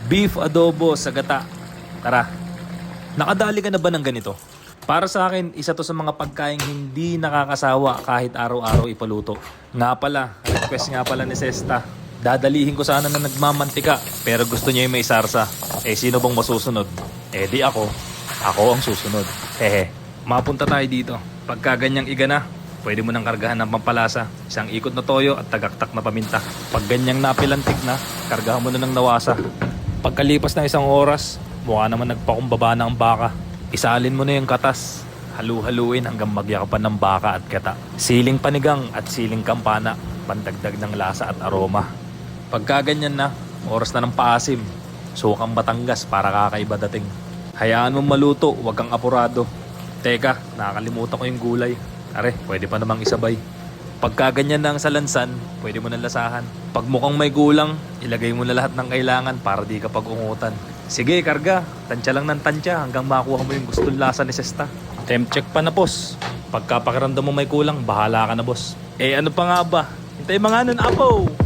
Beef adobo sa gata. Tara, nakadali ka na ba ng ganito? Para sa akin, isa to sa mga pagkain hindi nakakasawa kahit araw-araw ipaluto. Nga pala, request nga pala ni Sesta. Dadalihin ko sana na nagmamantika, pero gusto niya yung may sarsa. Eh sino bang masusunod? Eh di ako. Ako ang susunod. Hehe. Mapunta tayo dito. Pagka ganyang iga na, pwede mo nang kargahan ng pampalasa. Isang ikot na toyo at tagaktak na paminta. Pag ganyang napilantik na, kargahan mo na ng nawasa. Pagkalipas ng isang oras, mukha naman nagpakumbaba na ang baka. Isalin mo na yung katas. Halu-haluin hanggang magyakapan ng baka at keta. Siling panigang at siling kampana. Pandagdag ng lasa at aroma. Pagka ganyan na, oras na ng paasim. Sukang Batangas para kakaiba dating. Hayaan mong maluto, huwag kang apurado. Teka, nakakalimutan ko yung gulay. Are, pwede pa namang isabay. Pagka ganyan na ang salansan, pwede mo nang lasahan. Pag mukhang may gulang, ilagay mo na lahat ng kailangan para di ka pag-ungutan. Sige, karga. Tansya lang ng tansya hanggang makuha mo yung gustong lasa ni Sesta. Temp check pa na, boss. Pagka pakiramdam mo may kulang, bahala ka na, boss. Eh ano pa nga ba? Hintay mga nun, apo!